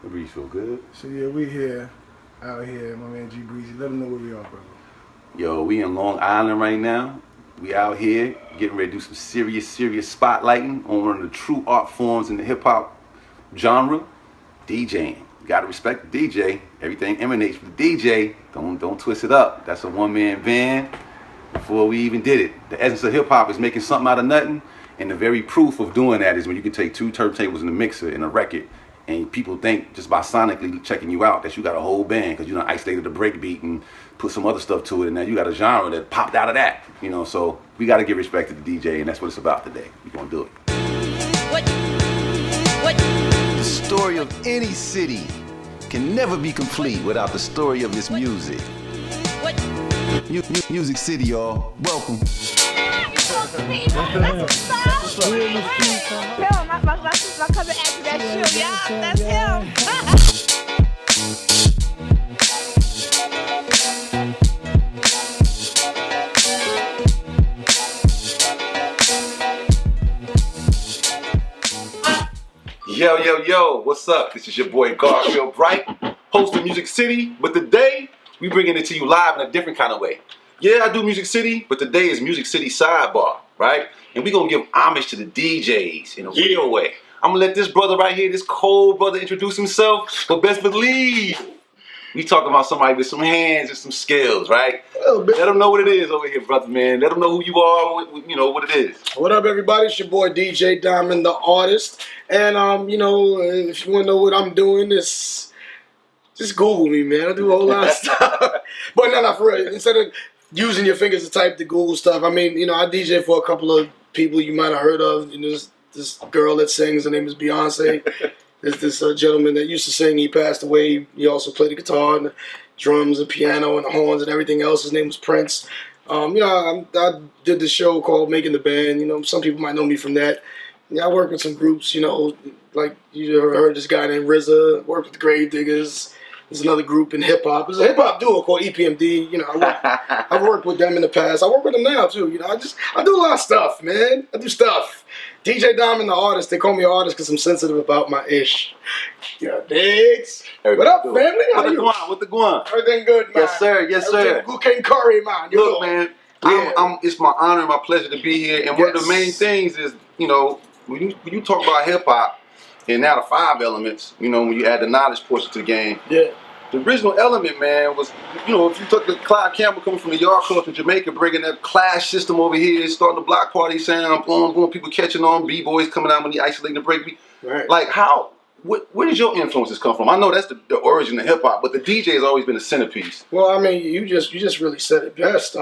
The breeze feel good. So yeah, we here, out here, my man G Breezy. Let them know where we are, brother. Yo, we in Long Island right now. We out here getting ready to do some serious spotlighting on one of the true art forms in the hip hop genre, DJing. You gotta respect the DJ. Everything emanates from the DJ. Don't twist it up. That's a one-man band. Before we even did it, the essence of hip hop is making something out of nothing, and the very proof of doing that is when you can take two turntables in a mixer and a record, and people think just by sonically checking you out that you got a whole band because you done isolated the break beat and put some other stuff to it, and now you got a genre that popped out of that. You know, so we got to give respect to the DJ, and that's what it's about today. We're gonna do it. The story of any city can never be complete without the story of its music. Music City, y'all. Welcome. My cousin asked that shoe, yeah, that's him. Yo, what's up? This is your boy Garfield Bright, host of Music City, but today we bringing it to you live in a different kind of way. Yeah, I do Music City, but today is Music City Sidebar, right? And we're gonna give homage to the DJs in a real way. I'm gonna let this brother right here, this cold brother, introduce himself, but best believe we talking about somebody with some hands and some skills, right? Let them know what it is over here, brother, man. Let them know who you are, you know, what it is. What up, everybody? It's your boy DJ Diamond, the artist. And, you know, if you want to know what I'm doing, just Google me, man. I do a whole lot of stuff. But no, for real. Instead of using your fingers to type the Google stuff, I mean, you know, I DJ for a couple of people you might have heard of. You know, this girl that sings, her name is Beyonce. There's this gentleman that used to sing. He passed away. He also played the guitar and the drums and piano and the horns and everything else. His name was Prince. You know, I did this show called Making the Band. You know, some people might know me from that. Yeah, I work with some groups, you know, like you ever heard this guy named RZA, worked with the Grave Diggers. There's another group in hip-hop. There's a hip-hop duo called EPMD. You know, I've worked with them in the past. I work with them now, too. You know, I do a lot of stuff, man. I do stuff. DJ Diamond, the artist. They call me an artist because I'm sensitive about my ish. Yeah, digs. What up, family? How you? What the guan? Everything good, man? Yes, sir. Yes, sir. Good King Curry, man. Look, man, it's my honor and my pleasure to be here. And one of the main things is, you know, when you talk about hip-hop, and now the 5 elements, you know, when you add the knowledge portion to the game, the original element, man, was, you know, if you took the Clyde Campbell coming from the Yard Club in Jamaica, bringing that clash system over here, starting the block party sound, boom, people catching on, B-boys coming out when he isolating the breakbeat. Right. Like, where did your influences come from? I know that's the origin of hip-hop, but the DJ has always been the centerpiece. Well, I mean, you just really said it best.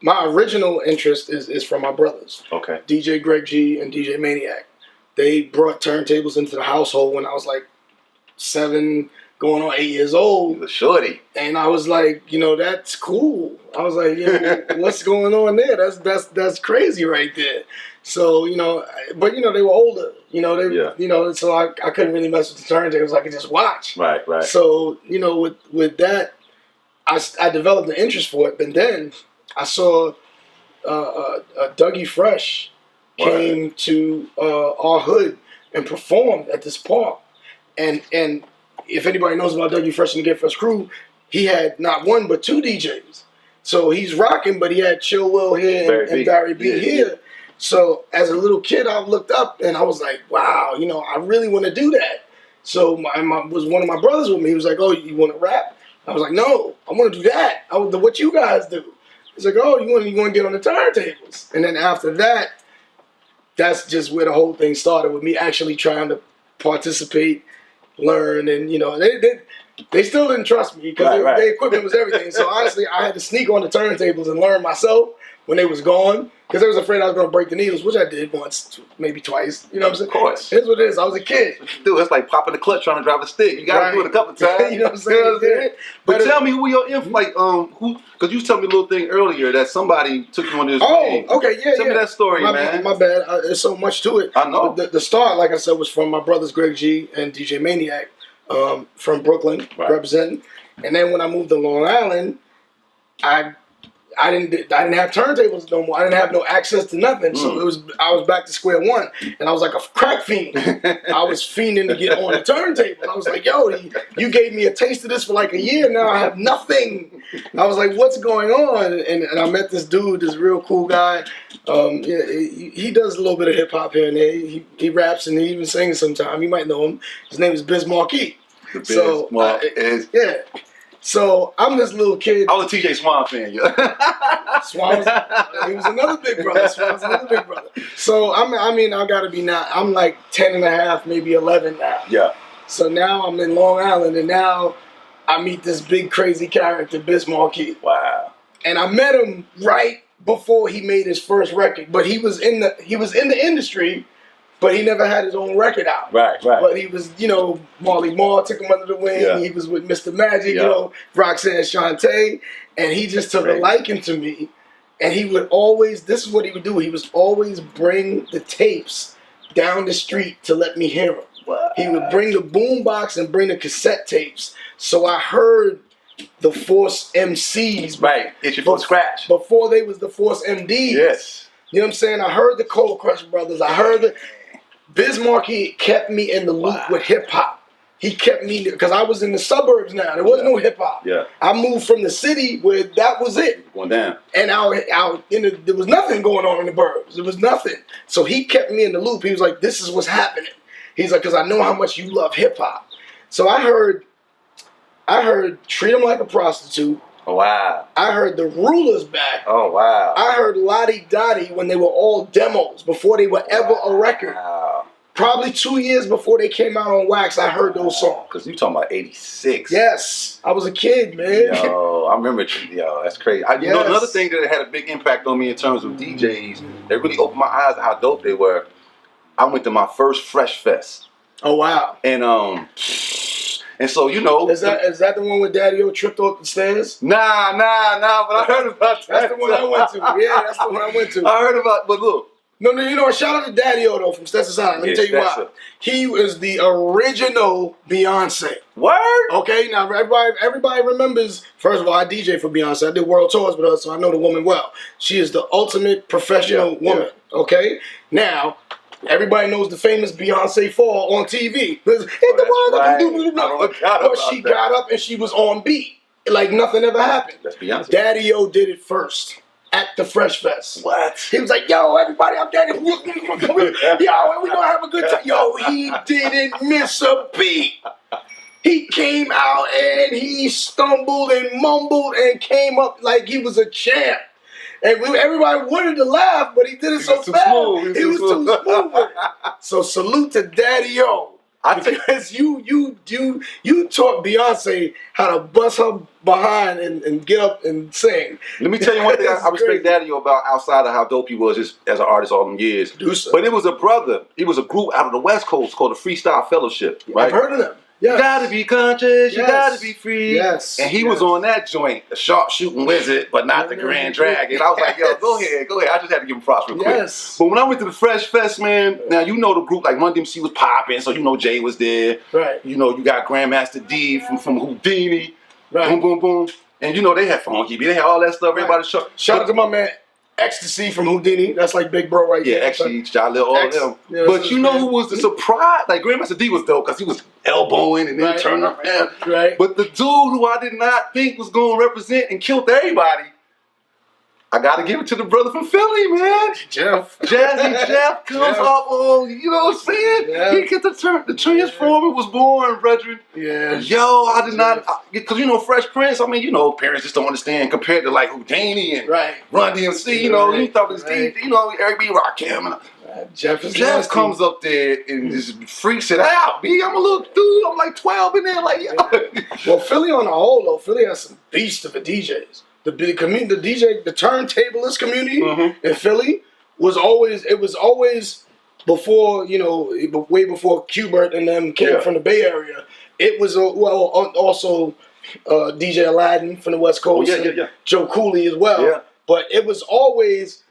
My original interest is from my brothers. Okay. DJ Greg G and DJ Maniac. They brought turntables into the household when I was like 7, going on 8 years old. The shorty. And I was like, you know, that's cool. I was like, you know, what's going on there? That's crazy right there. So, you know, but you know, they were older. You know, you know, so I couldn't really mess with the turntables. I could just watch. Right. So, you know, with that, I developed an interest for it. But then I saw Dougie Fresh came to our hood and performed at this park. And if anybody knows about Dougie Fresh and the Get Fresh crew, he had not one but 2 DJs. So he's rocking, but he had Chill Will here and Barry B here. So as a little kid, I looked up and I was like, wow, you know, I really want to do that. So was one of my brothers with me. He was like, oh, you want to rap? I was like, no, I want to do that. I want to do what you guys do. He's like, oh, you want to get on the turntables? And then after that, that's just where the whole thing started, with me actually trying to participate, learn, and you know, they still didn't trust me because the equipment was everything. So honestly, I had to sneak on the turntables and learn myself when they was gone, because I was afraid I was going to break the needles, which I did once, maybe twice. You know what I'm saying? Of course. Here's what it is. I was a kid. Dude, it's like popping the clutch trying to drive a stick. You got to do it a couple times. You know what I'm saying? But tell me who your like who, because you told me a little thing earlier that somebody took you on this. Oh, okay, yeah. Tell me that story, man. My bad. There's so much to it. I know. The start, like I said, was from my brothers Greg G and DJ Maniac from Brooklyn, representing. And then when I moved to Long Island, I I didn't have turntables no more. I didn't have no access to nothing. So I was back to square one, and I was like a crack fiend. I was fiending to get on the turntable. I was like, yo, you gave me a taste of this for like a year. Now I have nothing. I was like, what's going on? And I met this dude, this real cool guy. He does a little bit of hip hop here and there. He raps and he even sings sometimes. You might know him. His name is Biz Marquis. Yeah. So I'm this little kid. I was a TJ Swan fan, yeah. Swan he was another big brother. Swan was another big brother. So I gotta be now. I'm like 10 and a half, maybe 11 now. Yeah. So now I'm in Long Island, and now I meet this big crazy character, Biz Marquis. Wow. And I met him right before he made his first record, but he was in the industry. But he never had his own record out. Right. But he was, Marley Marl took him under the wing. Yeah. He was with Mr. Magic, Roxanne Shante. And he just took a liking to me. And he would always, this is what he would do. He was always bring the tapes down the street to let me hear them. What? He would bring the boombox and bring the cassette tapes. So I heard the Force MCs. Right. It's your first scratch. Before they was the Force MDs. Yes. You know what I'm saying? I heard the Cold Crush Brothers. I heard Biz Marquis kept me in the loop with hip hop. He kept me, because I was in the suburbs now. There was no hip hop. Yeah. I moved from the city where that was it. Going down. And there was nothing going on in the burbs. There was nothing. So he kept me in the loop. He was like, this is what's happening. He's like, because I know how much you love hip hop. So I heard Treat 'Em Like a Prostitute. Oh, wow. I heard The Rulers back. Oh, wow. I heard Lottie Dottie when they were all demos, before they were ever a record. Wow. Probably 2 years before they came out on wax, I heard those songs. Because you talking about 86. Yes. I was a kid, man. Yo, I remember, that's crazy. Another thing that had a big impact on me in terms of DJs, that really opened my eyes to how dope they were. I went to my first Fresh Fest. Oh, wow. And so, Is that the one where Daddy-O tripped off the stairs? Nah, but I heard about that. That's the one I went to. Yeah, that's the one I went to. I heard about, but look. No, shout out to Daddy-O, though, from Stetson Side. Let me tell you why. He was the original Beyonce. Word? Okay, now everybody remembers, first of all, I DJ for Beyonce. I did world tours with her, so I know the woman well. She is the ultimate professional woman, okay? Now, everybody knows the famous Beyonce fall on TV. She got up and she was on beat. Like nothing ever happened. That's Beyonce. Daddy-O did it first at the Fresh Fest. What? He was like, yo, everybody up there, yo, we gonna have a good time. Yo, he didn't miss a beat. He came out and he stumbled and mumbled and came up like he was a champ. And everybody wanted to laugh, but he did it so fast. He was too smooth with it. So salute to Daddy-O. Because you taught Beyonce how to bust her behind and get up and sing. Let me tell you one thing I respect Daddy-O about, outside of how dope he was just as an artist all them years. But it was a group out of the West Coast called the Freestyle Fellowship. Right? I've heard of them. Yes. You gotta be conscious, you gotta be free. Yes. And he was on that joint, the sharpshooting wizard, but not the grand dragon. I was like, yo, go ahead. I just had to give him props real quick. Yes. But when I went to the Fresh Fest, man, now the group like Run DMC was popping, so Jay was there. Right. You got Grandmaster D from Houdini. Right. Boom, boom, boom. And they had Funky B, they had all that stuff. Right. Everybody shout out to my man Ecstasy from Houdini. That's like Big Bro right there. Yeah, actually, Jalil, all of them. Yeah, but who was the surprise? Like, Grandmaster D was dope because he was elbowing and then turning around. Right. But the dude who I did not think was going to represent and killed everybody, I got to give it to the brother from Philly, man. Jazzy Jeff comes up on, you know what I'm saying? Yeah. He get the Transformer was born, brethren. Yeah. Yo, I did not, because Fresh Prince, parents just don't understand compared to like Houdini and Run DMC, you thought this Eric B. Rakim. Jeff comes up there and just freaks it out. I'm a little dude, I'm like 12 in there, like, yo. Well, Philly on the whole, though, Philly has some beasts of the DJ, the turntablist community in Philly was always before, way before Qbert and them came from the Bay Area. It was, also DJ Aladdin from the West Coast. Yeah. Joe Cooley as well. Yeah. But it was always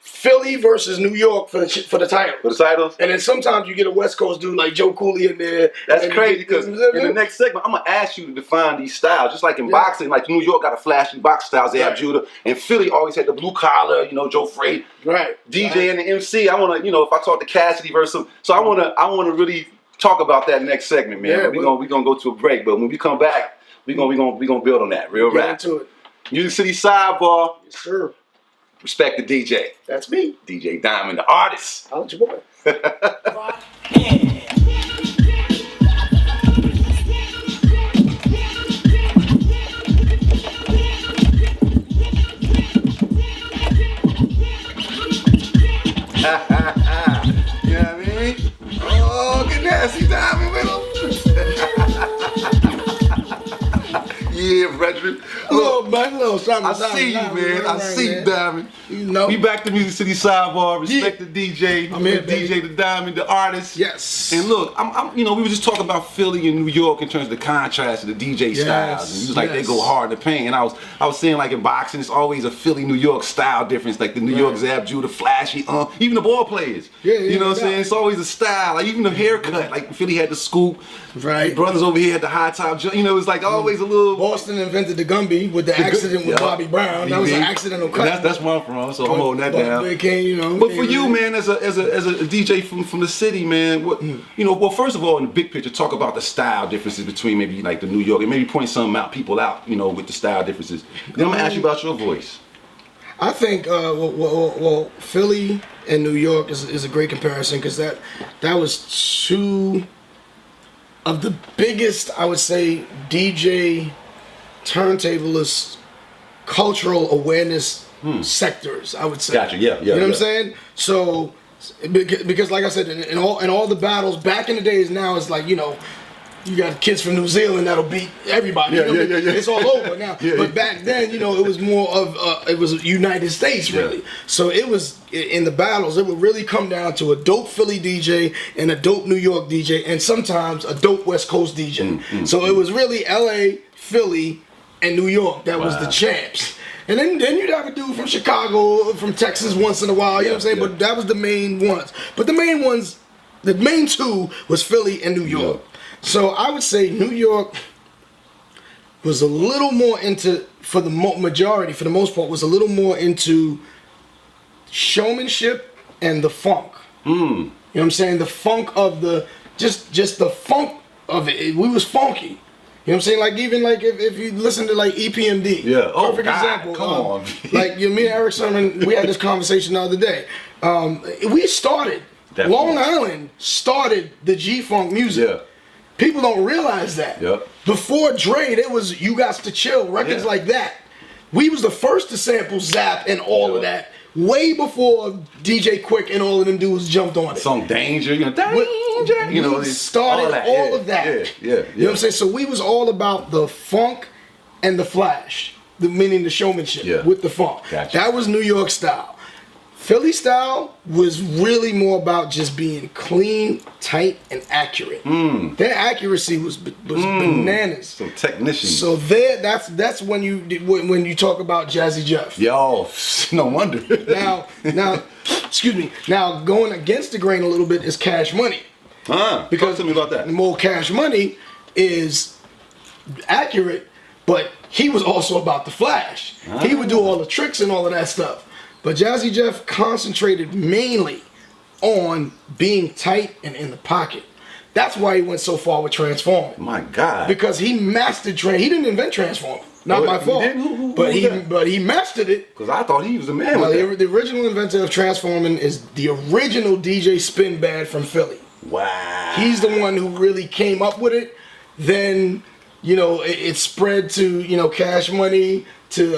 Philly versus New York for the title. For the titles? And then sometimes you get a West Coast dude like Joe Cooley in there. That's crazy because in the next segment, I'm going to ask you to define these styles. Just like in boxing, like New York got a flashy box styles, Ab Judah, and Philly always had the blue collar, you know, Joe Freight. Right. DJ and the MC, I want to, you know, if I talk to Cassidy versus him, so I want to really talk about that next segment, man. We're gonna go to a break, but when we come back, we're gonna build on that real rap. Get into it. Music City Sidebar. Yes, sir. Respect the DJ. That's me. DJ Diamond, the artist. I'll let your boy. You know what I mean? Oh, get nasty, Diamond, with him. Yeah, brethren. Look, I see you, man. I see you, Diamond. You know. We back to Music City Sidebar. Respect the DJ. I'm here, DJ, the Diamond, the artist. Yes. And look, I'm you know, we were just talking about Philly and New York in terms of the contrast of the DJ styles. And he was like, they go hard in the paint. And I was saying, like in boxing, it's always a Philly New York style difference. Like the New York Ab Judah, flashy, even the ball players. You know what I'm saying? It's always a style. Like even the haircut. Like Philly had the scoop. Right. The brothers over here had the high top. You know, it's like always a little. Boston invented the Gumby with the accident with Bobby Brown. That was an accidental cut. That's where I'm from, so I'm holding that down. But for you, man, as a DJ from the city, man, what you know? Well, first of all, in the big picture, talk about the style differences between maybe like the New York, and maybe point some people out, you know, with the style differences. Then I'm gonna ask you about your voice. I think well, Philly and New York is a great comparison because that was two of the biggest, I would say, DJ turntablist cultural awareness sectors, I would say. Gotcha. Yeah. You know what I'm saying? So because like I said, in all the battles back in the days, now it's like, you know, you got kids from New Zealand that'll beat everybody. Yeah. It's all over now. But back then, you know, it was more of it was United States really. So it was in the battles. It would really come down to a dope Philly DJ and a dope New York DJ, and sometimes a dope West Coast DJ. So it was really L.A., Philly, and New York that was the champs. And then you'd have a dude from Chicago, from Texas once in a while. You know what I'm saying? But that was the main ones. But the main two was Philly and New York. So I would say New York was a little more into, for the most part, was a little more into showmanship and the funk. You know what I'm saying? The funk of just the funk of it. We was funky. You know what I'm saying? Like even like if you listen to like EPMD. Yeah. Oh, perfect example. Come on. Like me and Eric Sermon, we had this conversation the other day. We started. Long Island started the G-Funk music. Yeah. People don't realize that. Yep. Before Dre, there was You Got to Chill, records like that. We was the first to sample Zap and all of that, way before DJ Quick and all of them dudes jumped on it. Song Danger, you know, Danger. You know, we started all of that. You know what I'm saying? So we was all about the funk and the flash, meaning the showmanship with the funk. Gotcha. That was New York style. Philly style was really more about just being clean, tight, and accurate. Their accuracy was bananas. So technicians. So that's when you talk about Jazzy Jeff. Yo, no wonder. Now, excuse me. Now going against the grain a little bit is Cash Money. Because tell me about that. More Cash Money is accurate, but he was also about the flash. He would do all the tricks and all of that stuff. But Jazzy Jeff concentrated mainly on being tight and in the pocket. That's why he went so far with Transforming. My God. Because he mastered he didn't invent Transforming. Not my fault. But he mastered it. Because I thought he was the man with that. The original inventor of Transforming is the original DJ Spinbad from Philly. Wow. He's the one who really came up with it. Then, you know, it spread to, you know, Cash Money, to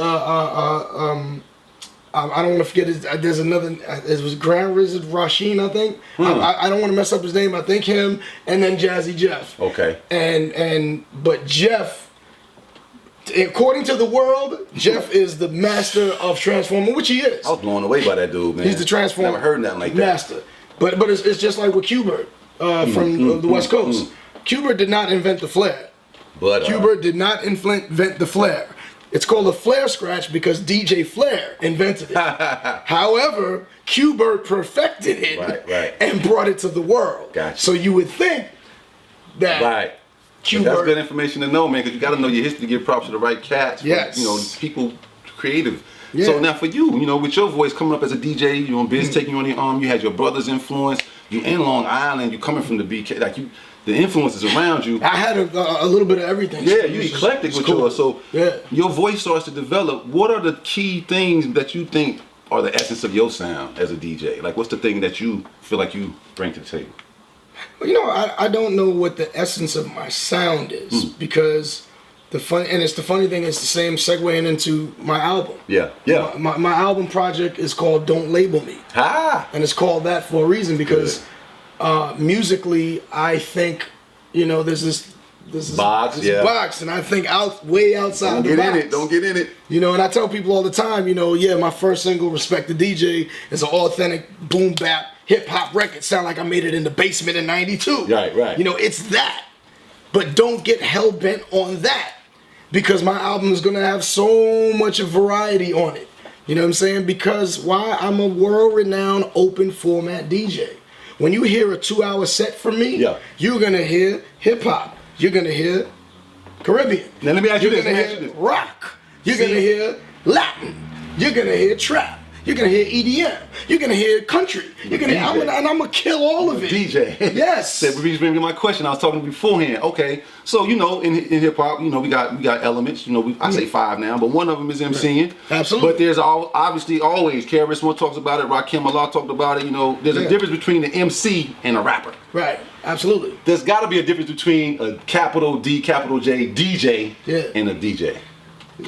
I don't want to forget. There's another. It was Grand Wizard Rasheen, I think. I don't want to mess up his name. I think him, and then Jazzy Jeff. Okay. But Jeff, according to the world, Jeff is the master of transforming, which he is. I was blown away by that dude, man. He's the transformer. Never heard nothing like that. Master. But it's just like with Q-Bert from the West Coast. Q-Bert did not invent the flare. But Q-Bert did not invent the flare. It's called a flare scratch because DJ Flair invented it. However, Q-Bert perfected it and brought it to the world. Gotcha. So you would think that Q-Bert... That's good information to know, man, because you got to know your history to give props to the right cats. Yes. You know, people creative. Yeah. So now for you, you know, with your voice coming up as a DJ, you know, Biz taking you on your arm, you had your brother's influence, you in Long Island, you coming from the BK, like you, the influences around you. I had a little bit of everything. Yeah, you eclectic with yours. So your voice starts to develop. What are the key things that you think are the essence of your sound as a DJ? Like, what's the thing that you feel like you bring to the table? Well, you know, I don't know what the essence of my sound is because the funny thing is the same segueing into my album. Yeah. My album project is called Don't Label Me. And it's called that for a reason because musically, I think, you know, there's this box, and I think way outside the box. Don't get in it. You know, and I tell people all the time, you know, my first single, Respect the DJ, is an authentic boom bap hip hop record. Sound like I made it in the basement in '92. Right. You know, it's that. But don't get hell bent on that because my album is gonna have so much variety on it. You know what I'm saying? Because why? I'm a world-renowned open format DJ. When you hear a 2-hour set from me, you're gonna hear hip hop. You're gonna hear Caribbean. Now let me ask you this. You're gonna hear rock. You're gonna hear Latin. You're gonna hear trap. You're gonna hear EDM. You're gonna hear country. You're gonna hear, I'm gonna kill all of it. DJ. Yes. That brings me to my question. I was talking beforehand. Okay, so you know, in hip hop, you know, we got elements. You know, I say 5 now, but one of them is MCing. Absolutely. But there's obviously always KRS-One talks about it. Rakim Allah talked about it. You know, there's a difference between the MC and a rapper. Right. Absolutely. There's got to be a difference between a capital D, capital J DJ and a DJ.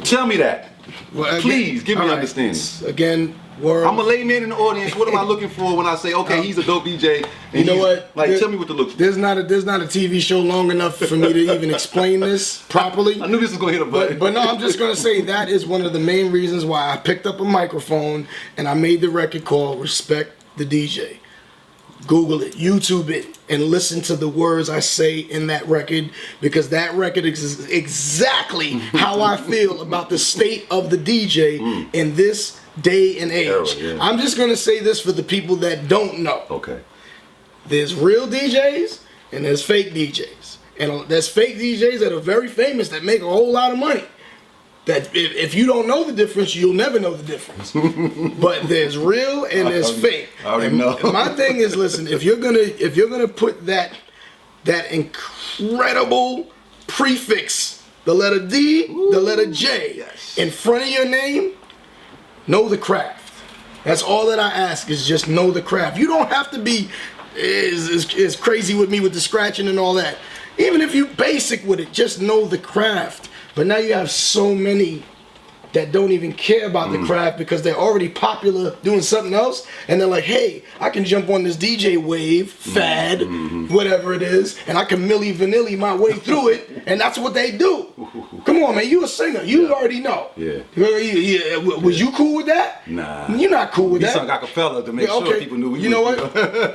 Tell me that. Well, again, please give me understanding. Again. I'm a layman in the audience. What am I looking for when I say, okay, he's a dope DJ? You know what? Like, tell me what to look for. There's not a TV show long enough for me to even explain this properly. I knew this was gonna hit a button. But no, I'm just gonna say that is one of the main reasons why I picked up a microphone and I made the record called Respect the DJ. Google it, YouTube it, and listen to the words I say in that record because that record is exactly how I feel about the state of the DJ in this day and age. I'm just gonna say this for the people that don't know. Okay. There's real DJs and there's fake DJs. And there's fake DJs that are very famous that make a whole lot of money. That if you don't know the difference, you'll never know the difference. But there's real and there's fake. I already know. My thing is, listen, if you're gonna put that incredible prefix, the letter D, the letter J, in front of your name, know the craft. That's all that I ask is just know the craft. You don't have to be is crazy with me with the scratching and all that. Even if you basic with it, just know the craft. But now you have so many that don't even care about the craft because they're already popular doing something else. And they're like, hey, I can jump on this DJ wave, fad, whatever it is, and I can Milli Vanilli my way through it. And that's what they do. Come on, man, you a singer. You already know. Was you cool with that? Nah. You're not cool with that. You sung acapella to make sure people knew you know what?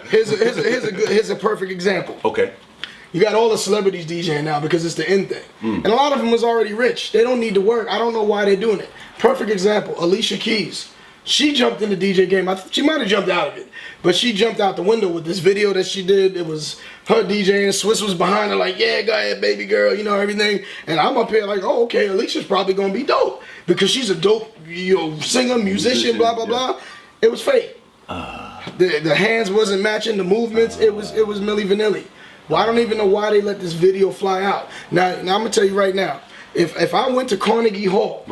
Here's a perfect example. Okay. You got all the celebrities DJing now because it's the in thing. And a lot of them was already rich. They don't need to work. I don't know why they're doing it. Perfect example, Alicia Keys. She jumped in the DJ game. She might have jumped out of it. But she jumped out the window with this video that she did. It was her DJing. Swiss was behind her like, yeah, go ahead, baby girl, you know, everything. And I'm up here like, oh, okay, Alicia's probably going to be dope. Because she's a dope singer, musician, blah, blah, blah. It was fake. The hands wasn't matching the movements. It was Milli Vanilli. Well, I don't even know why they let this video fly out. Now I'm gonna tell you right now, if I went to Carnegie Hall,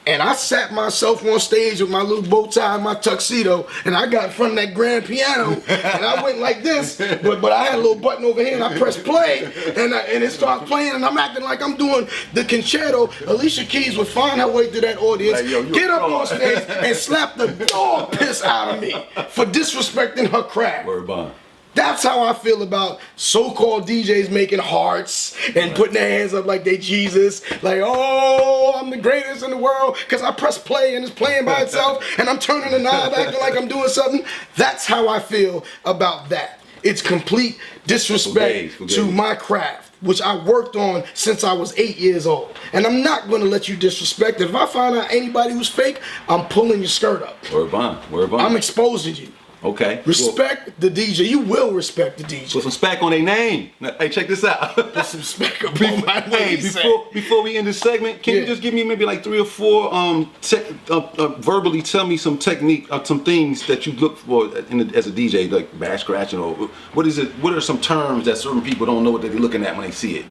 and I sat myself on stage with my little bow tie and my tuxedo, and I got in front of that grand piano, and I went like this, but I had a little button over here, and I pressed play, and it started playing, and I'm acting like I'm doing the concerto. Alicia Keys would find her way through that audience, get up on stage, and slap the dog piss out of me for disrespecting her craft. Word bond. That's how I feel about so-called DJs making hearts and putting their hands up like they Jesus. Like, oh, I'm the greatest in the world because I press play and it's playing by itself and I'm turning the knob acting like I'm doing something. That's how I feel about that. It's complete disrespect to my craft, which I worked on since I was 8 years old. And I'm not going to let you disrespect it. If I find out anybody who's fake, I'm pulling your skirt up. Word bond. I'm exposing you. Okay. Respect the DJ. You will respect the DJ. Put some spec on their name. Hey, check this out. Put some spec on my name. Before we end this segment, can you just give me maybe like 3 or 4 verbally tell me some technique, some things that you look for as a DJ, like bass scratching, or what is it? What are some terms that certain people don't know what they're looking at when they see it?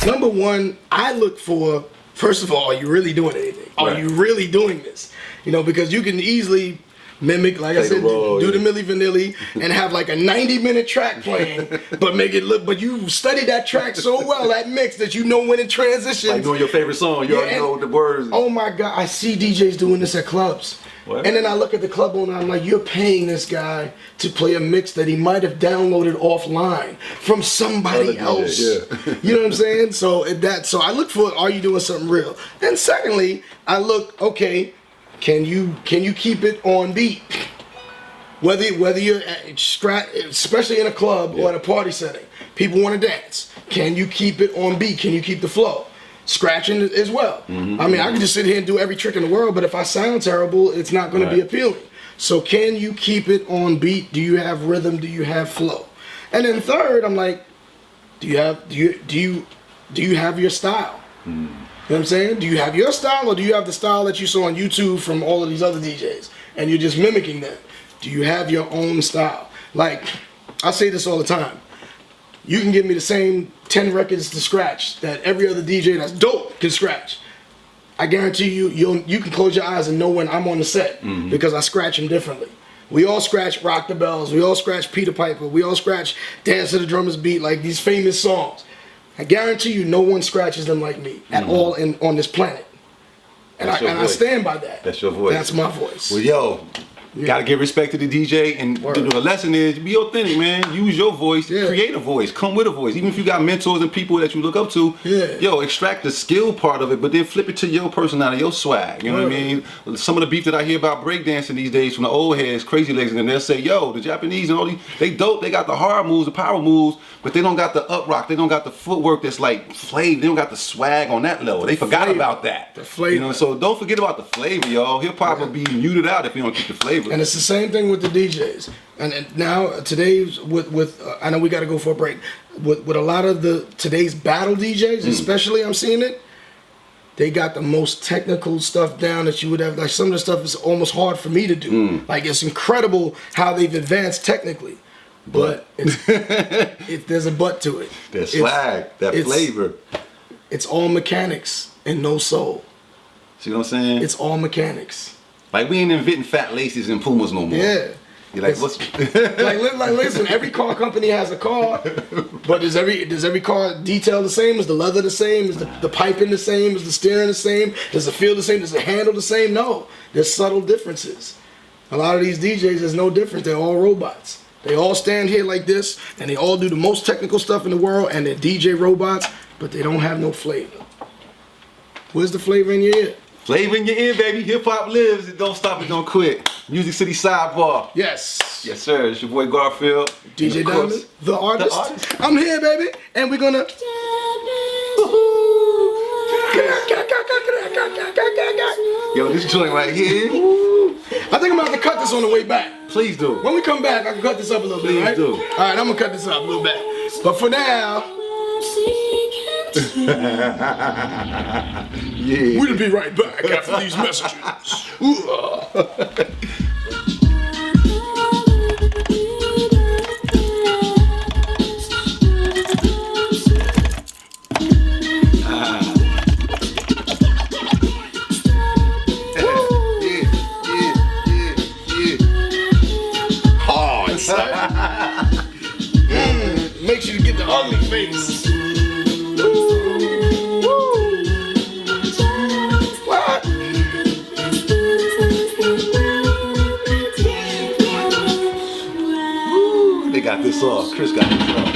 Number one, I look for, first of all, are you really doing anything? Are you really doing this? You know, because you can easily mimic, like I said, do the Milli Vanilli and have like a 90-minute track playing, but make it look, but you study that track so well, that mix, that you know when it transitions. Like doing your favorite song, you already know the words. Oh my God, I see DJs doing this at clubs. What? And then I look at the club owner, I'm like, you're paying this guy to play a mix that he might have downloaded offline from somebody else. You know what I'm saying? So I look for, are you doing something real? And secondly, I look, okay, can you keep it on beat? Whether you're especially in a club or in a party setting, people want to dance. Can you keep it on beat? Can you keep the flow? Scratching as well. I mean, I can just sit here and do every trick in the world, but if I sound terrible, it's not going to be appealing. So can you keep it on beat? Do you have rhythm? Do you have flow? And then third, I'm like, do you have your style? You know what I'm saying? Do you have your style, or do you have the style that you saw on YouTube from all of these other DJs and you're just mimicking them? Do you have your own style? Like, I say this all the time. You can give me the same 10 records to scratch that every other DJ that's dope can scratch. I guarantee you can close your eyes and know when I'm on the set because I scratch them differently. We all scratch Rock the Bells. We all scratch Peter Piper. We all scratch Dance to the Drummer's Beat, like these famous songs. I guarantee you no one scratches them like me at all on this planet. And I stand by that. That's your voice. That's my voice. Well, yo, gotta give respect to the DJ, and the lesson is be authentic, man. Use your voice, create a voice, come with a voice. Even if you got mentors and people that you look up to, yo, extract the skill part of it, but then flip it to your personality, your swag. You know what I mean? Some of the beef that I hear about breakdancing these days from the old heads, crazy legs, and they'll say, yo, the Japanese and all these, they dope, they got the hard moves, the power moves, but they don't got the up rock, they don't got the footwork that's like flavor, they don't got the swag on that level. They forgot about that. The flavor. You know, so don't forget about the flavor, y'all. Hip hop will be muted out if you don't keep the flavor. And it's the same thing with the DJs. And now today's with I know we got to go for a break. With a lot of today's battle DJs, especially, I'm seeing it. They got the most technical stuff down that you would have. Like, some of the stuff is almost hard for me to do. Like, it's incredible how they've advanced technically, but there's a but to it. That swag, that flavor. It's all mechanics and no soul. See what I'm saying? It's all mechanics. Like, we ain't inventing fat laces and Pumas no more. Yeah. You're like, what's like listen, every car company has a car, but does every car detail the same? Is the leather the same? Is the piping the same? Is the steering the same? Does it feel the same? Does it handle the same? No. There's subtle differences. A lot of these DJs, there's no difference. They're all robots. They all stand here like this, and they all do the most technical stuff in the world, and they're DJ robots, but they don't have no flavor. Where's the flavor in your ear? Flavor in your ear, baby. Hip hop lives. It don't stop. It don't quit. Music City Sidebar. Yes. Yes, sir. It's your boy Garfield. DJ Diamond, the artist. I'm here, baby, and we're gonna. Yo, this joint right here. I think I'm gonna have to cut this on the way back. Please do. When we come back, I can cut this up a little bit, right? Please do. All right, I'm gonna cut this up a little bit. But for now. We'll be right back after these messages. Hard, son. Makes you get the ugly face. They got this off. Chris got this off.